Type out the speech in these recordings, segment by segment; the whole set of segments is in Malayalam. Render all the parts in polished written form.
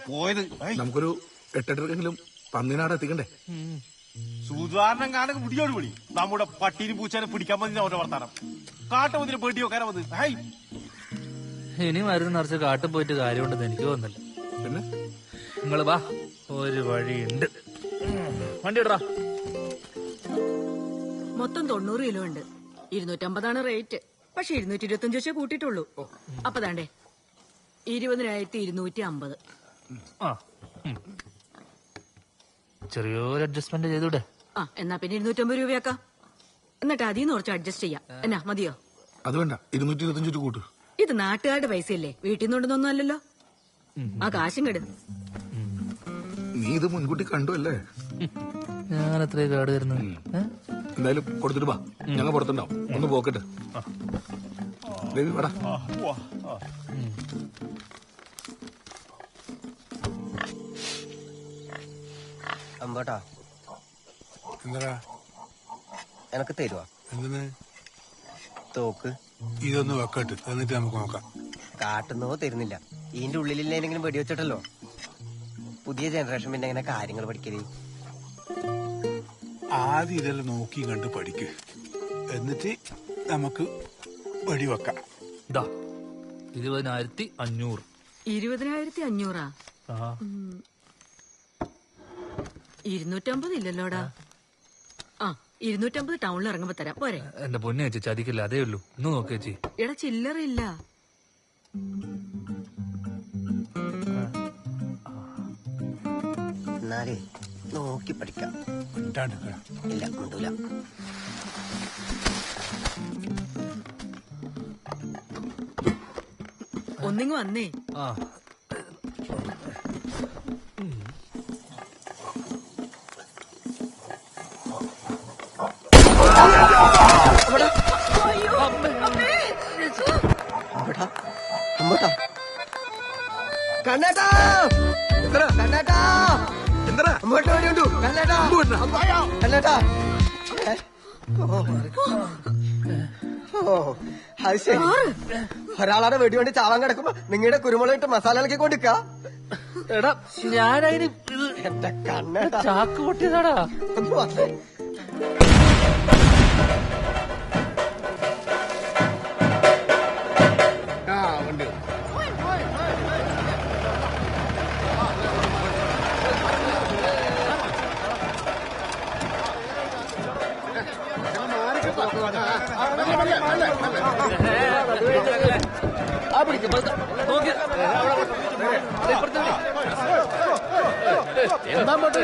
പോയത് നമുക്കൊരു 8-8 പന്നിനാട് എത്തിക്കണ്ടേ? സുധാരണം കാണുക പിടിയോട് വിളി. നമ്മുടെ പട്ടീനും പൂച്ചാനെ പിടിക്കാൻ മതി അവരുടെ വർത്താനം. കാട്ടുമതിന് പേട്ടി വെക്കാനാ മതി. ഇനി മരുന്ന് നിറച്ച് കാട്ടിൽ പോയിട്ട് കാര്യമുണ്ടെന്ന് എനിക്ക് തോന്നുന്നില്ല. പിന്നെ നിങ്ങള് വാ, ഒരു വഴിയുണ്ട്. വണ്ടി ഇടറാ. മൊത്തം 90 കിലോ ഉണ്ട്. 250 റേറ്റ്. പക്ഷെ 225 വെച്ചേ കൂട്ടിയിട്ടുള്ളൂ. അപ്പൊ താണ്ടേ 20,250. ചെറിയൊരു അഡ്ജസ്റ്റ്മെന്റ് ചെയ്തൂടെ? എന്നാ പിന്നെ 250 രൂപയാക്കാം. എന്നിട്ട് അതിന്ന് കുറച്ച് അഡ്ജസ്റ്റ് ചെയ്യാം. എന്നാ മതിയോ? അത് വേണ്ട, 225 കൂട്ട്. ഇത് നാട്ടുകാരുടെ പൈസയല്ലേ, വീട്ടിൽ നിന്നുകൊണ്ടൊന്നും അല്ലല്ലോ. ആ കാശും കെടു. നീ ഇത് മുൻകൂട്ടി കണ്ടു അല്ലേ? ഞാൻ എത്ര കാട് തരുന്നത്? എന്തായാലും കൊടുത്തിട്ട് വാ, ഞങ്ങൾ പുറത്തുണ്ടാവും. ഒന്ന് പോക്കട്ടെ. ദേവി വാടാ. അമ്പട്ടാ, എന്താ എനക്ക് തരുവാ? എന്തിന്? തോക്ക്. ഇതൊന്ന് വെക്കട്ട്, എന്നിട്ട് നമുക്ക് നോക്കാം. കാട്ടുന്നോ തരുന്നില്ല. ഇതിന്റെ ഉള്ളിലെങ്കിലും വെടിവെച്ചിട്ടല്ലോ. പുതിയ ജനറേഷൻ പിന്നെ എങ്ങനെ കാര്യങ്ങൾ പഠിക്കല്? ആദ്യം ഇതെല്ലാം നോക്കി കണ്ട് പഠിക്ക്, എന്നിട്ട് നമുക്ക് വെടിവെക്കാം. 20,500. 20,500? 250 ഇല്ലല്ലോടാ. 250 ടൗണിൽ ഇറങ്ങുമ്പോ തരാം, പോരെ? എന്റെ പൊന്നെ ചേച്ചി, ചതിക്കില്ല, അതേ ഉള്ളൂ. ഇന്ന് നോക്കി ചേച്ചി. എടാ ചില്ലറില്ല. എന്നാലേ നോക്കി പഠിക്കാം. ഇല്ല, കൊണ്ടൂല. ഒന്നിങ്ങ് വന്നേ. കണ്ണേട്ടാ, കണ്ണേട്ടാ, അങ്ങോട്ട് വേണ്ടിയുണ്ടു. കണ്ണേട്ടാ, കണ്ണേട്ടാ. അത് ശരി. ഒരാളാടെ വെടിവണ്ടി ചാവാൻ കിടക്കുമ്പോ നിങ്ങളുടെ കുരുമുളക് ഇട്ട് മസാല ഇളക്കി കൊണ്ടിക്ക. എടാ, ഞാനതിന് എന്റെ കണ്ണേട്ടാ, ചാക്ക് പൊട്ടിയതാടാ. ഒന്ന് വന്നേ.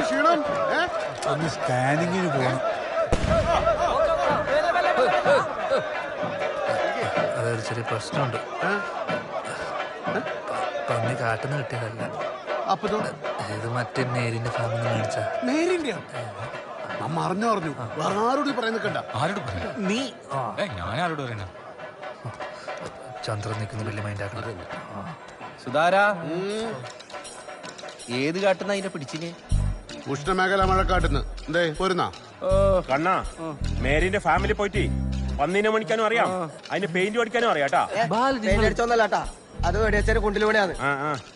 ക്ഷീണം ഒന്ന് സ്കാനിങ്ങിന് പോകണം. അതൊരു ചെറിയ പ്രശ്നമുണ്ട്. പന്നി കാട്ടുന്ന കിട്ടിയതല്ല. അപ്പൊ ഇത് മറ്റേ നേരിന്റെ ഫാമിൽ നിന്ന് മേടിച്ച. നേരിന്റെ നമ്മ അറിഞ്ഞു വേറെ ആരോട് പറയാൻ നിൽക്കണ്ട. ആരോട് പറയാ? നീ ഞാൻ ആരോട് പറയണ? ചന്ദ്രൻ നിൽക്കുന്ന വലിയ മൈൻഡാക്കണം. സുധാരാ, ഏത് കാട്ടുന്ന അതിനെ പിടിച്ചില്ലേ? ഉഷ്ണമേഖല മഴക്കാട്ടുന്ന്. എന്തേ പോരുന്നാ? കണ്ണാ, മേരിന്റെ ഫാമിലി പോയിട്ട് പന്നീനെ മണിക്കാനും അറിയാം, അതിന്റെ പെയിന്റ് പഠിക്കാനും അറിയാട്ടാ. അടിച്ചോന്നല്ലാട്ടാ, അത് വെടിവെച്ചൊരു കുണ്ടിലൂടെയാണ്.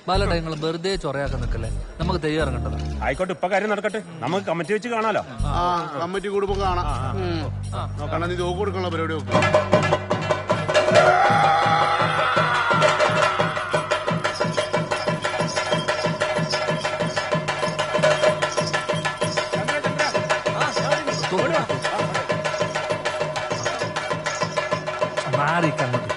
ബാലട്ടാ, നിങ്ങൾ വെറുതെ ചൊറയാക്കാൻ നിൽക്കല്ലേ, നമുക്ക് തെയ്യം ഇറങ്ങണ്ടതാ. ആയിക്കോട്ടെ, ഇപ്പൊ കാര്യം നടക്കട്ടെ, നമുക്ക് കമ്മിറ്റി വെച്ച് കാണാലോ. കമ്മിറ്റി കൂടുമ്പോ കാണാം. നോക്കണ, നീ തോക്ക് കൊടുക്കാനുള്ള പരിപാടി നോക്കും. മാറിക്കങ്ങോട്ട്.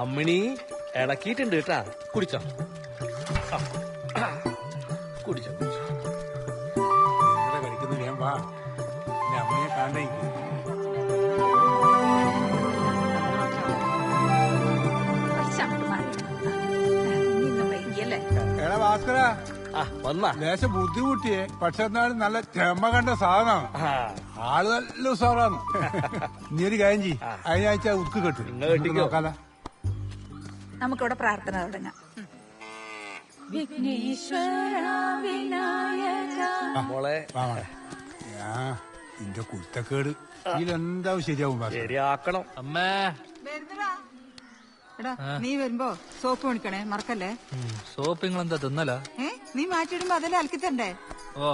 അമ്മിണി ഇളക്കിയിട്ടുണ്ട് കേട്ടാ, കുടിച്ചോ. കുടിച്ചോ കഴിക്കുന്ന ഞാൻ വാ, അമ്മയെ കാണേ. ഭാസ്കര വന്നാ ലേശം ബുദ്ധിമുട്ടിയേ പക്ഷെ എന്നാലും നല്ല ചെമ്മ കണ്ട സാധനമാണ് ആള് നല്ല ഉസാറാണ്. നീ ഒരു കാര്യം ചെയ്യ്, അതിനാഴ്ച ഉക്ക് കെട്ടു നോക്കാല. നമുക്കിവിടെ പ്രാർത്ഥന തുടങ്ങാം. മോളെ നിന്റെ കുത്തക്കേട് ഇതിലെന്താവും ശരിയാവും ഭാസ്കര. ശരിയാക്കണം. അമ്മേ എടാ നീ വരുമ്പോ സോപ്പ് മേടിക്കണേ മറക്കല്ലേ. സോപ്പ് നിങ്ങളെന്താ തിന്നല? നീ മാറ്റിയിടുമ്പോ അതെല്ലാം അലക്കിത്തണ്ടേ. ഓ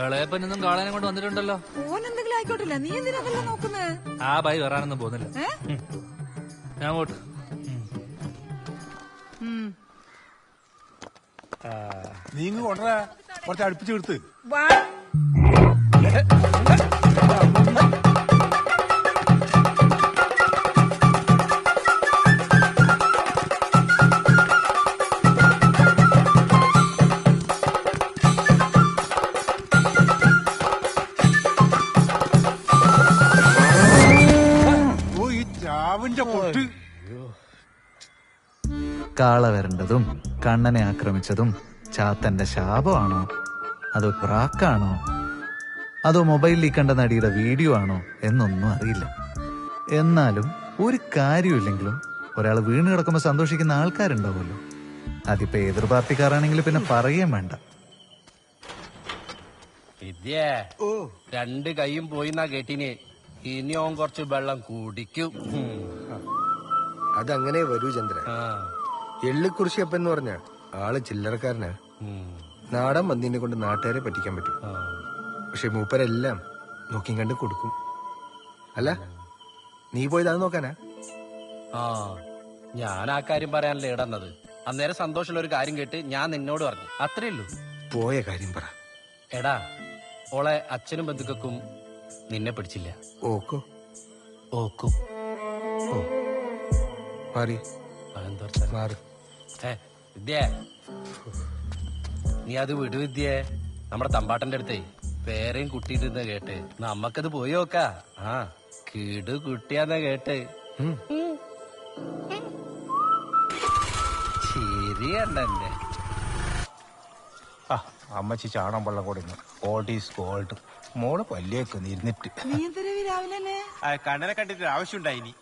ഇളയപ്പനൊന്നും കാണാനും കൊണ്ട് വന്നിട്ടുണ്ടല്ലോ. ഓനെന്തെങ്കിലും ആയിക്കോട്ടില്ല, നീ എന്തിനാ അതെല്ലാം നോക്കുന്നത്? ആ ബായി വരാനൊന്നും പോകുന്നില്ല. ഞാൻ പോട്ട്. നീ ഇങ്ങ് കൊണ്ടുവരാ, കുറച്ച് അടുപ്പിച്ച് എടുത്ത്. ഓ ഈ ചാവിന്റെ പൊട്ട്. കാള വരേണ്ടതും കണ്ണനെ ആക്രമിച്ചതും ചാത്തന്റെ ശാപമാണോ അതോ പ്രാക്കാണോ അതോ മൊബൈലിൽ കണ്ട നടിയുടെ വീഡിയോ ആണോ എന്നൊന്നും അറിയില്ല. എന്നാലും ഒരു കാര്യമില്ലെങ്കിലും ഒരാൾ വീണ് കിടക്കുമ്പോൾ സന്തോഷിക്കുന്ന ആൾക്കാരുണ്ടാവുമല്ലോ. അതിപ്പോ എതിർ പാർട്ടിക്കാരാണെങ്കിലും പിന്നെ പറയുകയും വേണ്ട. വിദ്യേ രണ്ട് കൈയും പോയിന്നാ കേട്ടിന്. ഇനിയും കുറച്ച് വെള്ളം കുടിക്കും. അതങ്ങനെ വരൂ ചന്ദ്ര. എള്ളിക്കുറിശിയപ്പൻ എന്ന് പറഞ്ഞ ആള് ചില്ലറക്കാരനാ. നാടൻ മന്തിനെ കൊണ്ട് നാട്ടുകാരെ പറ്റിക്കാൻ പറ്റും. പക്ഷെ മൂപ്പരെല്ലാം നോക്കിയും കണ്ട് കൊടുക്കും. അല്ല നീ പോയത് അത് നോക്കാനാ? ഞാൻ ആ കാര്യം പറയാനല്ലേ ഇടന്നത്. അന്നേരം സന്തോഷമുള്ള ഒരു കാര്യം കേട്ട് ഞാൻ നിന്നോട് പറഞ്ഞു, അത്രേ ഉള്ളൂ. പോയ കാര്യം പറ. എടാ ഓളെ അച്ഛനും ബന്ധുക്കൾക്കും നിന്നെ പിടിച്ചില്ല. ഓക്കോ ഓക്കും മാറി മാറി. വിദ്യേ നീ അത് വിടു വിദ്യേ. നമ്മുടെ തമ്പാട്ടന്റെ അടുത്തേ പേരെയും കുട്ടിയിട്ടെന്ന് കേട്ട് നമ്മക്കത് പോയി നോക്കാ. കിടു കുട്ടിയാന്നാ കേട്ട്. ശരിയല്ലേ അമ്മച്ചി ചാണം വെള്ളം കൊടുക്കുന്നു. Gold is gold. മോള് പല്ലിയേക്കൊന്ന് ഇരുന്നിട്ട് കണ്ണനെ കണ്ടിട്ട് ആവശ്യമുണ്ടായിനി.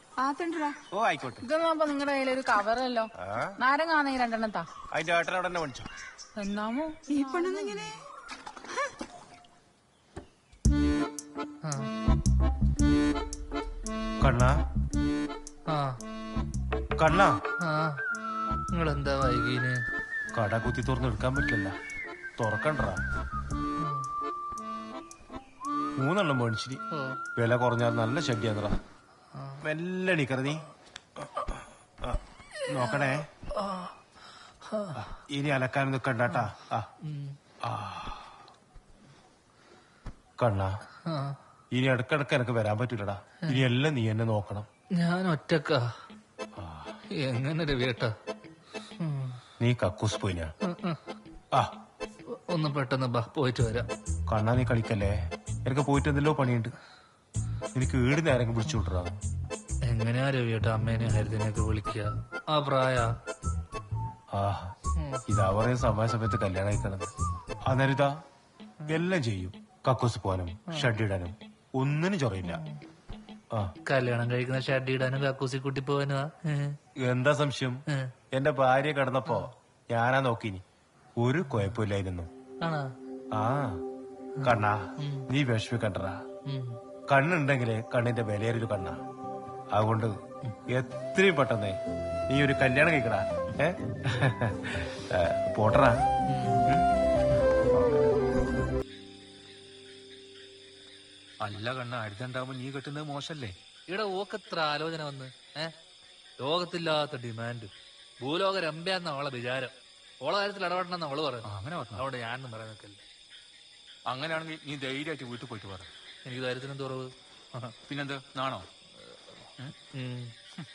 ഓ ആയിക്കോട്ടെ. ഇതൊന്നും നിങ്ങളുടെ കയ്യിലൊരു കവറല്ലോ. നാരങ്ങാണെങ്കിൽ രണ്ടെണ്ണം താ. അതിന്റെ ഏട്ടൻ അവിടെ തന്നെ വിളിച്ചോ. എന്നാമോ ഈ പെണ്ണെന്നിങ്ങനെ കണ്ണാ കണ്ണാ നിങ്ങളെന്താ വൈകീന്? കട കുത്തി തുറന്ന് എടുക്കാൻ പറ്റില്ല. തുറക്കണ്ടാ. 3 എണ്ണം മേടിച്ചിരി. വില കുറഞ്ഞാൽ നല്ല ശല്യാന്നറ. മെല്ലെ എണീക്കറ നീ. നോക്കണേ, ഇനി അലക്കാൻ നിക്കണ്ടാട്ടാ. കണ്ണാ ഇനി ഇടക്കിടക്ക് എനക്ക് വരാൻ പറ്റൂലടാ. ഇനി എല്ലാം നീ എന്നെ നോക്കണം. ഞാൻ ഒറ്റക്കാ. എങ്ങനെ രവിയേട്ടാ? നീ കക്കൂസ് പോയിനാ? ഒന്ന് പെട്ടെന്ന് ബാ, പോയിട്ട് വരാം. കണ്ണാ നീ കളിക്കല്ലേ. എനിക്ക് പോയിട്ട് എന്തെല്ലോ പണിയുണ്ട്. എനിക്ക് വീട് നേരം പിടിച്ചു വിട്ടറാ. എങ്ങനെയാ രവിയേട്ടാ അമ്മേനെ ഹരിതനെയൊക്കെ വിളിക്കുക? ആ പ്രായ ഇതാ പറയുന്ന സമയത്ത് കല്യാണം കഴിക്കണത്. അന്നേരം ഇതാ എല്ലാം ചെയ്യും. കക്കൂസ് പോകാനും ഷഡ് ഇടാനും ഒന്നിനും ചൊറയില്ല. കല്യാണം കഴിക്കുന്ന ഷഡ് ഇടാനും കക്കൂസി കൂട്ടി പോവാനുവാ. എന്താ സംശയം? എന്റെ ഭാര്യ കിടന്നപ്പോ ഞാനാ നോക്കിനി. ഒരു കുഴപ്പമില്ലായിരുന്നു. കണ്ണാ നീ വിഷമിക്കണ്ടറാ. കണ്ണുണ്ടെങ്കിലേ കണ്ണിന്റെ വിലയേറിയൊരു കണ്ണാ. അതുകൊണ്ട് എത്രയും പെട്ടെന്ന് നീ ഒരു കല്യാണം കഴിക്കടാ. പോട്ടറാ. അല്ല കണ്ണ, അടുത്തുണ്ടാവുമ്പോ നീ കെട്ടുന്നത് മോശല്ലേ? ഇവിടെ ഓക്കത്ര ആലോചന വന്ന് ലോകത്തില്ലാത്ത ഡിമാൻഡ്. ഭൂലോക രമ്പ്യാന്ന അവളെ വിചാരം. ഓളെ കാര്യത്തിൽ ഇടപെടണമെന്ന് അവള് പറഞ്ഞു. അങ്ങനെ പറഞ്ഞു. അവിടെ ഞാനൊന്നും പറയാൻ നിൽക്കല്ലേ. അങ്ങനെയാണെങ്കിൽ നീ ധൈര്യമായിട്ട് വീട്ടിൽ പോയിട്ട് പറ. എനിക്ക് കാര്യത്തിനും തുറവ്. പിന്നെന്ത് നാണോ?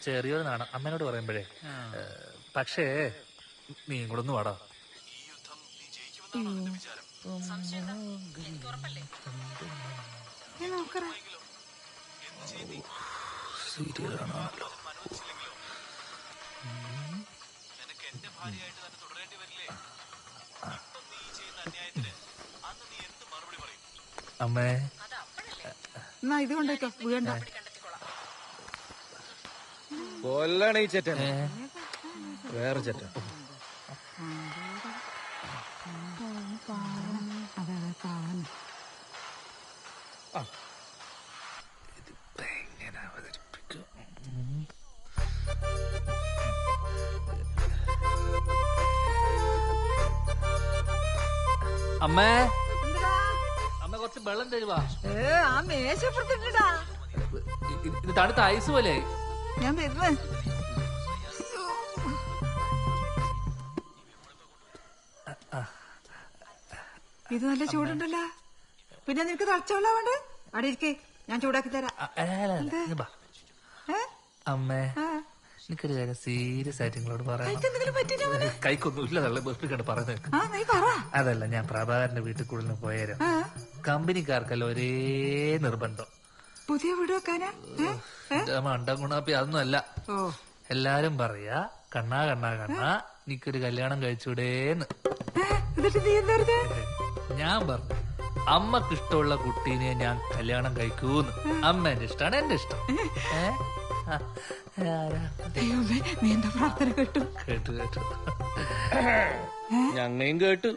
ചെറിയൊരു നാണം അമ്മേനോട് പറയുമ്പോഴേ. പക്ഷേ നീ കൂടെ ഒന്ന് വാടാ. സീരിയൽ കാണാമല്ലോ. എന്റെ ഭാര്യയായിട്ട് തന്നെ തുടരേണ്ടി വരില്ലേ? അമ്മേ എന്നാ ഇത് കൊണ്ടേക്കോ വീണ്ട. കൊല്ലാണ് ഈ ചെറ്റൻ. വേറെ ചെറ്റ. അമ്മേ അമ്മ കുറച്ച് വെള്ളം തരുവാ. ആ മേശപ്പുറത്തിട്ടാ ഇത് തണുത്ത ഐസ് പോലെ. ഞാൻ വരുന്നേ. ഇത് നല്ല ചൂടുണ്ടല്ലോ. പിന്നെ നിനക്ക് തളച്ചോളാ വേണ്ട. അവിടെ ഇരിക്കേ, ഞാൻ ചൂടാക്കി തരാം. അമ്മേ എനിക്കൊരു കാര്യം സീരിയസ് ആയിട്ട് നിങ്ങളോട് പറയാം. കൈക്കൊന്നും ഇല്ല തള്ളി ബസ്സിക്കണ്ട് പറയുന്നത്. അതല്ല, ഞാൻ പ്രഭാകരന്റെ വീട്ടിൽ കൂടുതൽ പോയാലും കമ്പനിക്കാർക്കല്ല ഒരേ നിർബന്ധം. പുതിയ വീട് വെക്കാനാ? മണ്ട ഗുണാപ്പി അതൊന്നും അല്ല. എല്ലാരും പറയാ കണ്ണാ കണ്ണാ കണ്ണാ എനിക്കൊരു കല്യാണം കഴിച്ചൂടേന്ന്. ഞാൻ പറഞ്ഞു അമ്മക്ക് ഇഷ്ടമുള്ള കുട്ടീനെ ഞാൻ കല്യാണം കഴിക്കൂന്ന്. അമ്മേന്റെ ഇഷ്ടമാണ് എന്റെ ഇഷ്ടം. നീ എന്താ പ്രാർത്ഥന കേട്ടു? കേട്ടു കേട്ടു. ഞങ്ങയും കേട്ടു.